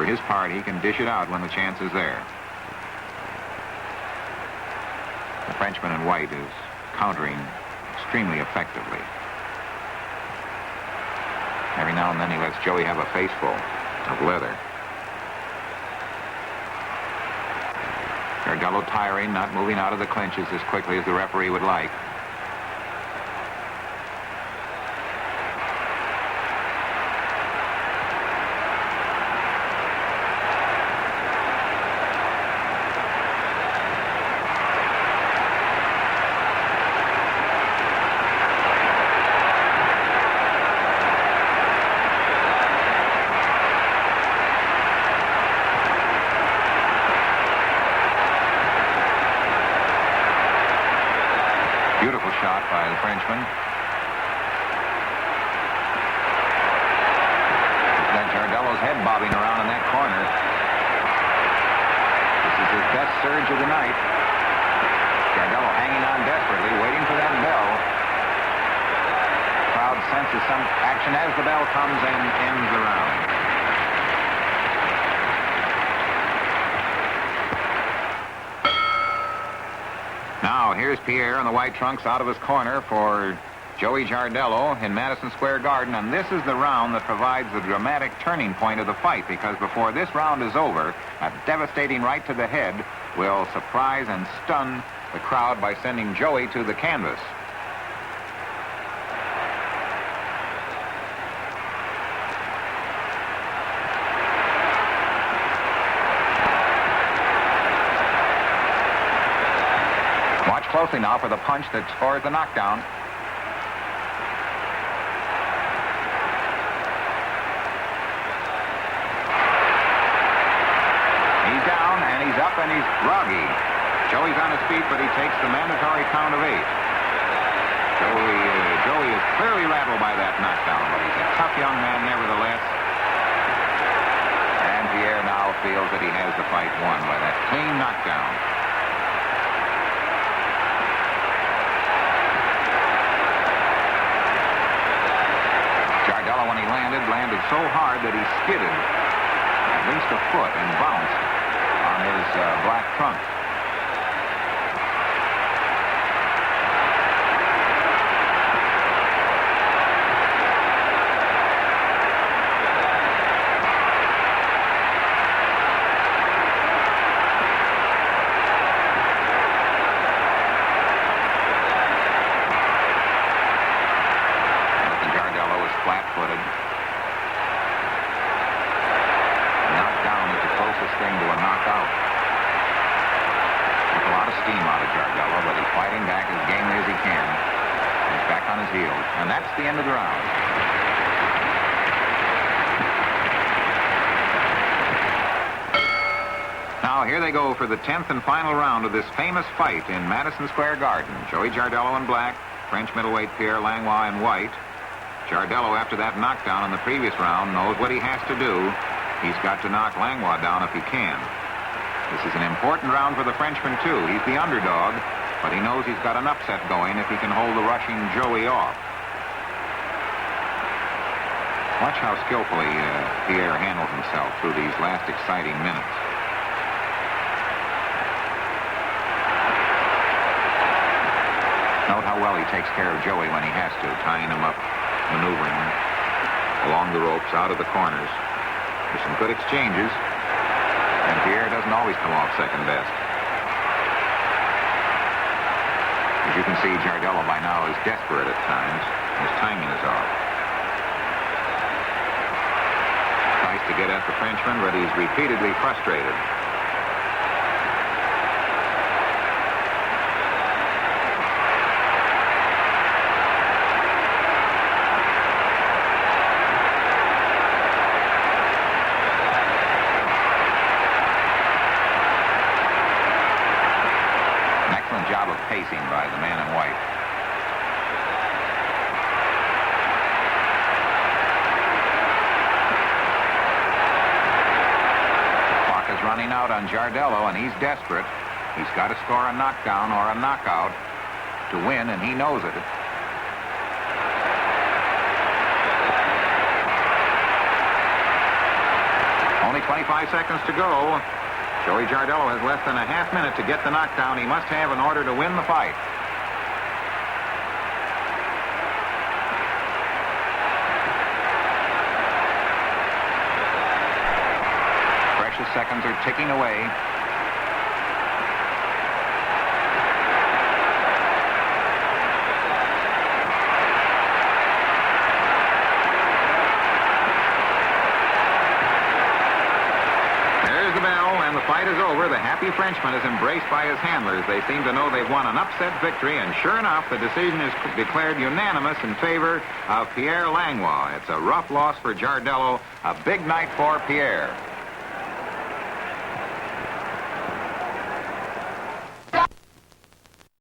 for his part, he can dish it out when the chance is there. The Frenchman in white is countering extremely effectively. Every now and then he lets Joey have a faceful of leather. Giardello tiring, not moving out of the clinches as quickly as the referee would like. Beautiful shot by the Frenchman. He's got Giardello's head bobbing around in that corner. This is his best surge of the night. Giardello hanging on desperately, waiting for that bell. Crowd senses some action as the bell comes and ends the round. Now, here's Pierre in the white trunks out of his corner for Joey Giardello in Madison Square Garden, and this is the round that provides the dramatic turning point of the fight, because before this round is over, a devastating right to the head will surprise and stun the crowd by sending Joey to the canvas. Closely now for the punch that scores the knockdown. He's down, and he's up, and he's groggy. Joey's on his feet, but he takes the mandatory count of 8. Joey is clearly rattled by that knockdown, but he's a tough young man nevertheless. And Pierre now feels that he has the fight won by that clean knockdown. Giardello, when he landed so hard that he skidded at least a foot and bounced on his black trunks. Flat-footed. Knockdown is the closest thing to a knockout. Took a lot of steam out of Giardello, but he's fighting back as gamely as he can. He's back on his heels, and that's the end of the round. Now here they go for the 10th and final round of this famous fight in Madison Square Garden. Joey Giardello in black, French middleweight Pierre Langlois in white. Giardello, after that knockdown in the previous round, knows what he has to do. He's got to knock Langlois down if he can. This is an important round for the Frenchman, too. He's the underdog, but he knows he's got an upset going if he can hold the rushing Joey off. Watch how skillfully Pierre handles himself through these last exciting minutes. Note how well he takes care of Joey when he has to, tying him up, maneuvering along the ropes, out of the corners. There's some good exchanges, and Pierre doesn't always come off second best. As you can see, Giardello by now is desperate at times. His timing is off. Tries to get at the Frenchman, but he's repeatedly frustrated. Job of pacing by the man in white. The clock is running out on Giardello, and he's desperate. He's got to score a knockdown or a knockout to win, and he knows it. Only only 25 seconds to go. Joey Giardello has less than a half minute to get the knockdown he must have in order to win the fight. Precious seconds are ticking away. And the fight is over. The happy Frenchman is embraced by his handlers. They seem to know they've won an upset victory, and sure enough, the decision is declared unanimous in favor of Pierre Langlois. It's a rough loss for Giardello, a big night for Pierre.